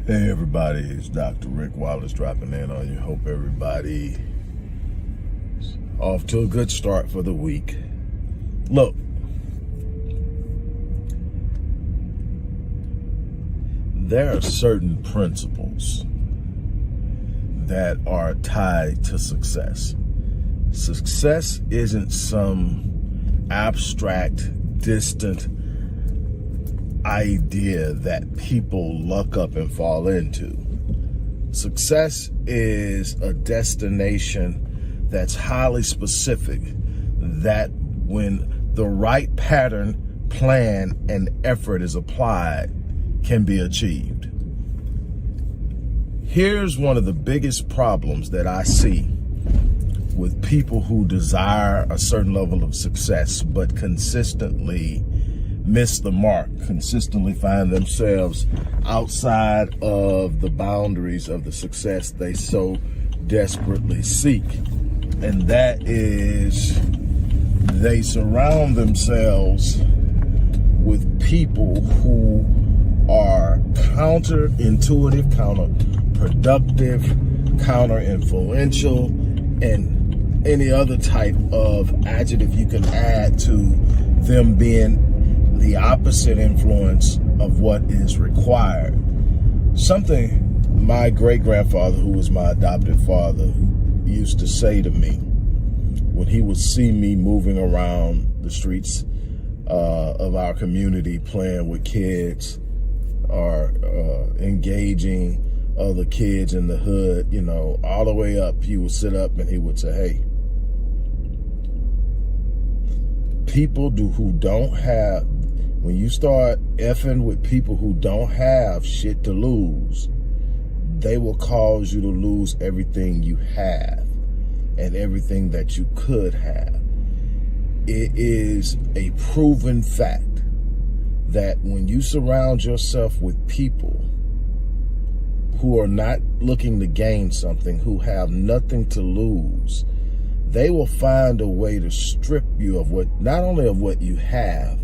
Hey everybody, it's Dr. Rick Wallace dropping in on you. Hope everybody is off to a good start for the week. Look, there are certain principles that are tied to success. Success isn't some abstract, distant idea that people luck up and fall into. Success is a destination that's highly specific, that when the right pattern, plan, and effort is applied, can be achieved. Here's one of the biggest problems that I see with people who desire a certain level of success but consistently miss the mark, consistently find themselves outside of the boundaries of the success they so desperately seek. And that is, they surround themselves with people who are counterintuitive, counterproductive, counterinfluential, and any other type of adjective you can add to them being the opposite influence of what is required. Something my great-grandfather, who was my adopted father, used to say to me when he would see me moving around the streets of our community, playing with kids or engaging other kids in the hood, you know, all the way up, he would sit up and he would say, hey, people who don't have, when you start effing with people who don't have shit to lose, they will cause you to lose everything you have and everything that you could have. It is a proven fact that when you surround yourself with people who are not looking to gain something, who have nothing to lose, they will find a way to strip you of what, not only of what you have,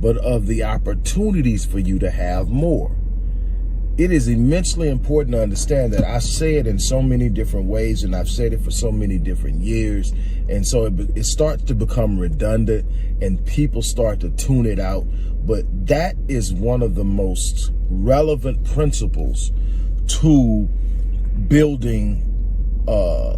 but of the opportunities for you to have more. It is immensely important to understand that I say it in so many different ways, and I've said it for so many different years. And so it starts to become redundant and people start to tune it out. But that is one of the most relevant principles to building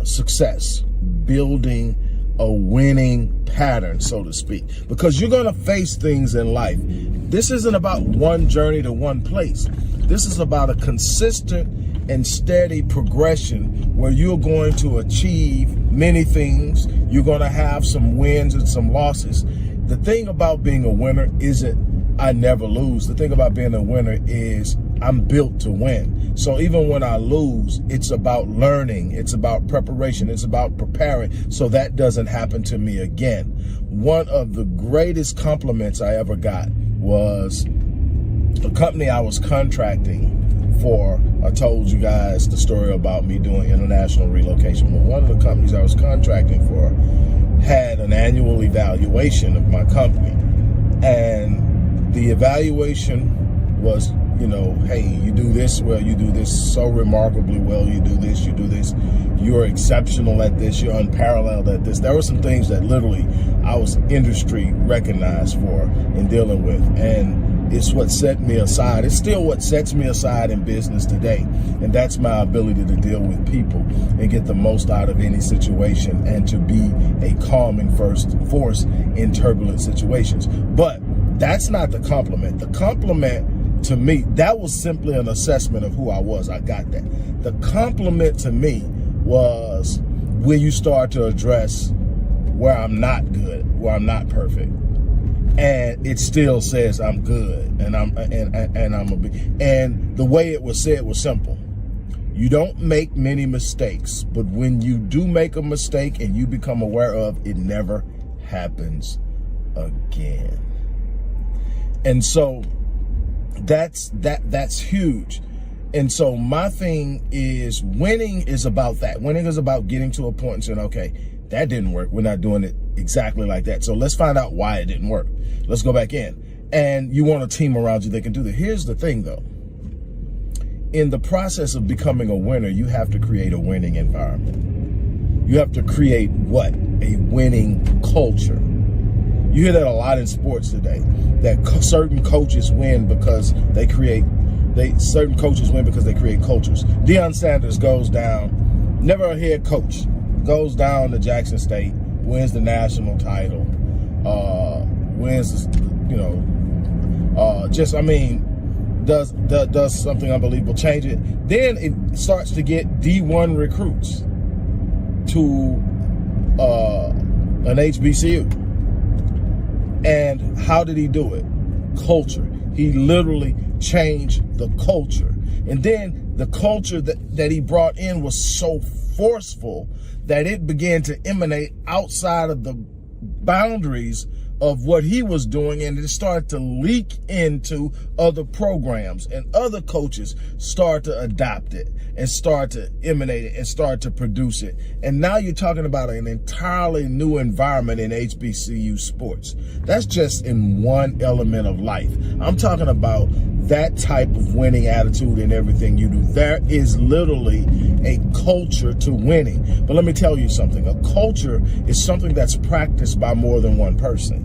success, building a winning pattern, so to speak, because you're going to face things in life. This isn't about one journey to one place. This is about a consistent and steady progression where you're going to achieve many things. You're going to have some wins and some losses. The thing about being a winner isn't I never lose. The thing about being a winner is I'm built to win. So even when I lose, it's about learning. It's about preparation. It's about preparing so that doesn't happen to me again. One of the greatest compliments I ever got was a company I was contracting for. I told you guys the story about me doing international relocation. Well, one of the companies I was contracting for had an annual evaluation of my company. And the evaluation was, you know, hey, you do this well, you do this so remarkably well, you do this, you're exceptional at this, you're unparalleled at this. There were some things that literally I was industry recognized for in dealing with, and it's what set me aside. It's still what sets me aside in business today, and that's my ability to deal with people and get the most out of any situation and to be a calming force in turbulent situations. But that's not the compliment. The compliment to me, that was simply an assessment of who I was. I got that. The compliment to me was when you start to address where I'm not good, where I'm not perfect, and it still says I'm good, and and the way it was said was simple. You don't make many mistakes, but when you do make a mistake and you become aware of it, never happens again. And so that's huge. And so my thing is, winning is about that. Winning is about getting to a point and saying, okay, that didn't work. We're not doing it exactly like that. So let's find out why it didn't work. Let's go back in. And you want a team around you that can do that. Here's the thing though. in the process of becoming a winner, you have to create a winning environment. You have to create what? A winning culture. You hear that a lot in sports today, that certain coaches win because they create cultures. Deion Sanders goes down, never a head coach, goes down to Jackson State, wins the national title, does something unbelievable, change it. Then it starts to get D1 recruits to an HBCU. And how did he do it? Culture. He literally changed the culture. And then the culture that he brought in was so forceful that it began to emanate outside of the boundaries of what he was doing, and it started to leak into other programs, and other coaches start to adopt it and start to emanate it and start to produce it. And now you're talking about an entirely new environment in HBCU sports. That's just in one element of life. I'm talking about that type of winning attitude in everything you do. There is literally a culture to winning. But let me tell you something. A culture is something that's practiced by more than one person.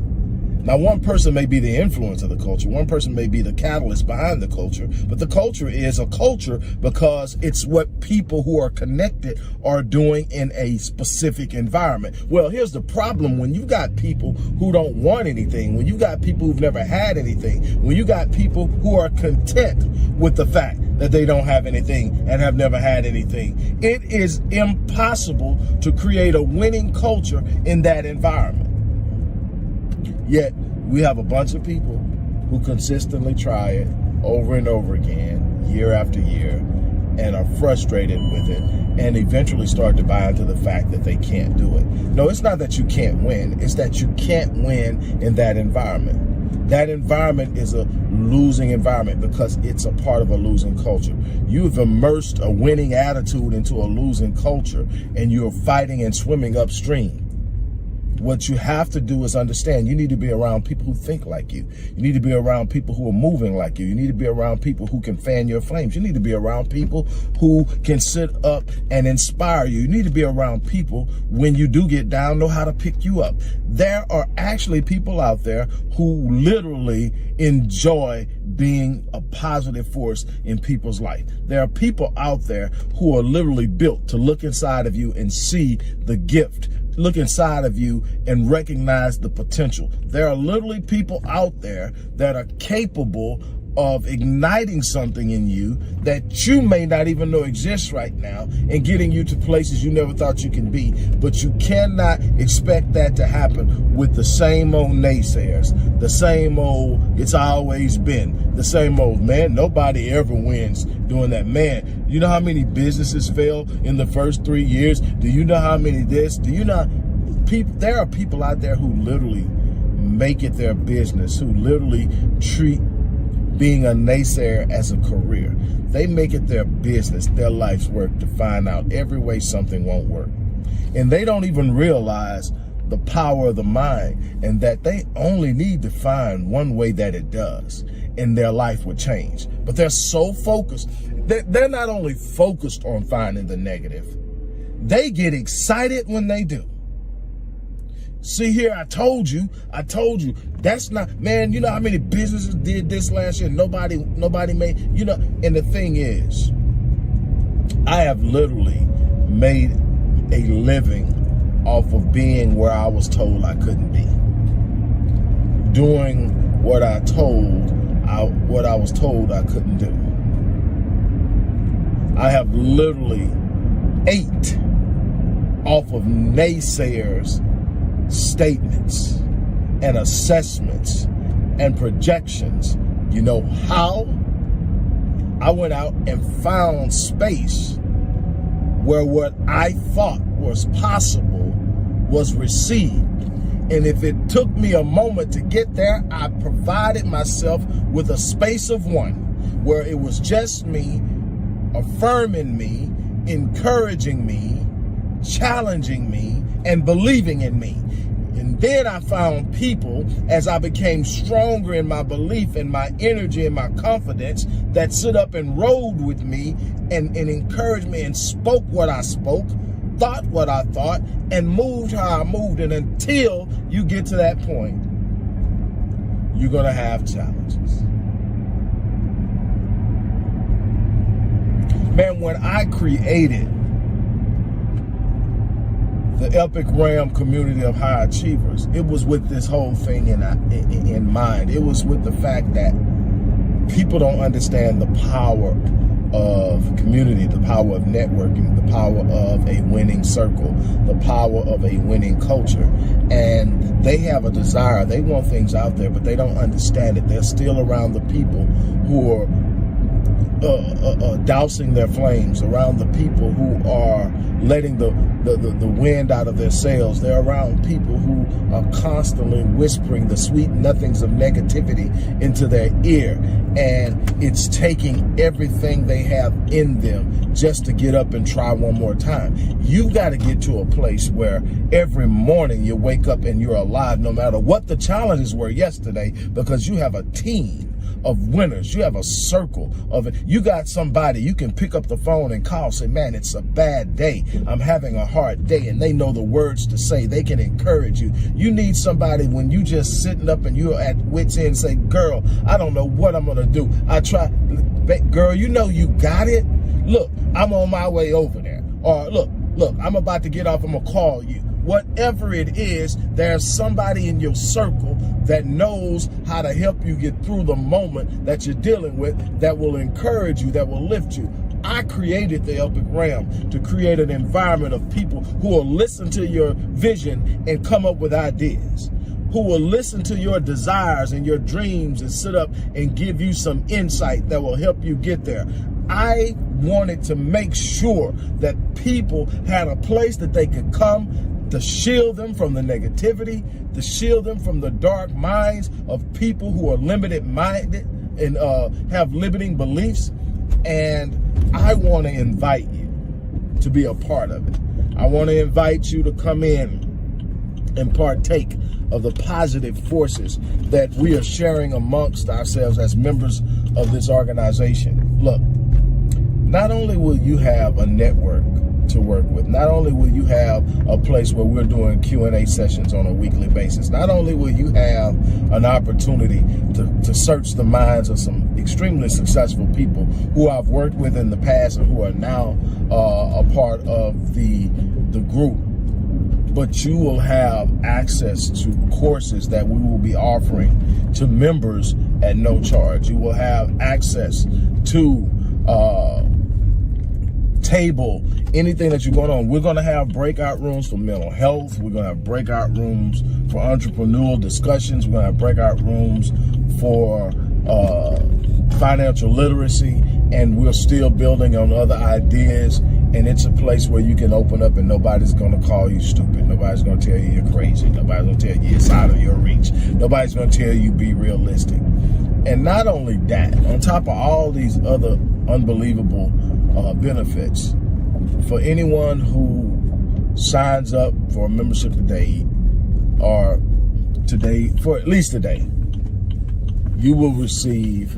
Now, one person may be the influence of the culture. One person may be the catalyst behind the culture. But the culture is a culture because it's what people who are connected are doing in a specific environment. Well, here's the problem. When you got people who don't want anything, when you got people who've never had anything, when you got people who are content with the fact that they don't have anything and have never had anything, it is impossible to create a winning culture in that environment. Yet, we have a bunch of people who consistently try it over and over again, year after year, and are frustrated with it, and eventually start to buy into the fact that they can't do it. No, it's not that you can't win. It's that you can't win in that environment. That environment is a losing environment because it's a part of a losing culture. You've immersed a winning attitude into a losing culture, and you're fighting and swimming upstream. What you have to do is understand you need to be around people who think like you. You need to be around people who are moving like you. You need to be around people who can fan your flames. You need to be around people who can sit up and inspire you. You need to be around people, when you do get down, know how to pick you up. There are actually people out there who literally enjoy being a positive force in people's life. There are people out there who are literally built to look inside of you and see the gift, look inside of you and recognize the potential. There are literally people out there that are capable of igniting something in you that you may not even know exists right now, and getting you to places you never thought you can be. But you cannot expect that to happen with the same old naysayers, the same old it's always been, the same old, man, nobody ever wins doing that. Man, you know how many businesses fail in the first 3 years? Do you know how many this? Do you know people? There are people out there who literally make it their business, who literally treat being a naysayer as a career. They make it their business, their life's work, to find out every way something won't work. And they don't even realize the power of the mind, and that they only need to find one way that it does, and their life would change. But they're so focused. They're not only focused on finding the negative, they get excited when they do. See here, I told you, that's not, man, you know how many businesses did this last year? Nobody made, you know, and the thing is, I have literally made a living off of being where I was told I couldn't be. Doing what I was told I couldn't do. I have literally ate off of naysayers' statements and assessments and projections. You know how? I went out and found space where what I thought was possible was received. And if it took me a moment to get there, I provided myself with a space of one where it was just me, affirming me, encouraging me, challenging me, and believing in me. And Then I found people, as I became stronger in my belief and my energy and my confidence, that stood up and rode with me and encouraged me and spoke what I spoke, thought what I thought, and moved how I moved. And until you get to that point, you're going to have challenges. Man, when I created the Epic Ram community of high achievers, it was with this whole thing in mind. It was with the fact that people don't understand the power of community, the power of networking, the power of a winning circle, the power of a winning culture. And they have a desire. They want things out there, but they don't understand it. They're still around the people who are dousing their flames, around the people who are letting the wind out of their sails. They're around people who are constantly whispering the sweet nothings of negativity into their ear. And it's taking everything they have in them just to get up and try one more time. You've got to get to a place where every morning you wake up and you're alive, no matter what the challenges were yesterday, because you have a team of winners. You have a circle of it. You got somebody you can pick up the phone and call, say, man, it's a bad day. I'm having a hard day. And they know the words to say. They can encourage you. You need somebody when you just sitting up and you're at wit's end, say, girl, I don't know what I'm going to do. I try. Girl, you know you got it. Look, I'm on my way over there. Or look, I'm about to get off. I'm going to call you. Whatever it is, there's somebody in your circle that knows how to help you get through the moment that you're dealing with, that will encourage you, that will lift you. I created the Epic Ram to create an environment of people who will listen to your vision and come up with ideas, who will listen to your desires and your dreams and sit up and give you some insight that will help you get there. I wanted to make sure that people had a place that they could come to shield them from the negativity, to shield them from the dark minds of people who are limited minded and have limiting beliefs. And I want to invite you to be a part of it. I want to invite you to come in and partake of the positive forces that we are sharing amongst ourselves as members of this organization. Look, not only will you have a network to work with, not only will you have a place where we're doing Q&A sessions on a weekly basis, not only will you have an opportunity to search the minds of some extremely successful people who I've worked with in the past and who are now a part of the group, but you will have access to courses that we will be offering to members at no charge. You will have access to table, anything that you're going on. We're going to have breakout rooms for mental health. We're going to have breakout rooms for entrepreneurial discussions. We're going to have breakout rooms for financial literacy, and we're still building on other ideas. And it's a place where you can open up and nobody's going to call you stupid. Nobody's going to tell you you're crazy. Nobody's going to tell you it's out of your reach. Nobody's going to tell you be realistic. And not only that, on top of all these other unbelievable benefits, for anyone who signs up for a membership today, or today, for at least today, you will receive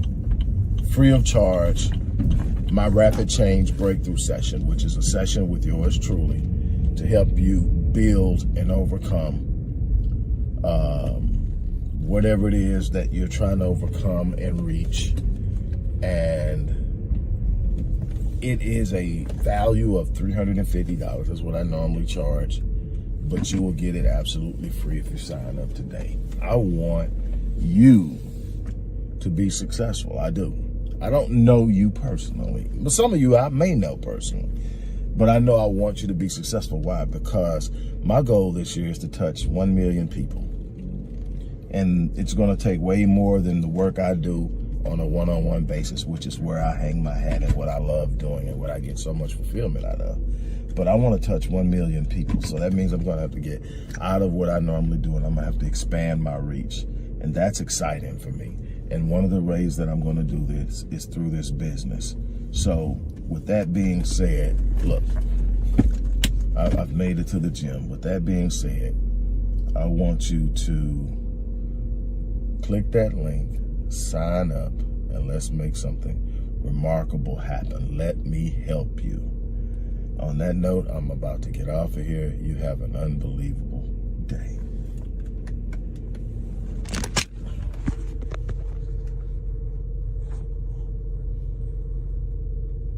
free of charge my Rapid Change Breakthrough session, which is a session with yours truly to help you build and overcome whatever it is that you're trying to overcome and reach. And it is a value of $350 is what I normally charge, but you will get it absolutely free if you sign up today. I want you to be successful. I do. I don't know you personally, but some of you I may know personally, but I know I want you to be successful. Why? Because my goal this year is to touch 1 million people. And it's going to take way more than the work I do on a one-on-one basis, which is where I hang my hat and what I love doing and what I get so much fulfillment out of. But I want to touch 1 million people. So that means I'm going to have to get out of what I normally do, and I'm going to have to expand my reach. And that's exciting for me. And one of the ways that I'm going to do this is through this business. So with that being said, look, I've made it to the gym. With that being said, I want you to click that link, sign up, and let's make something remarkable happen. Let me help you. On that note, I'm about to get off of here. You have an unbelievable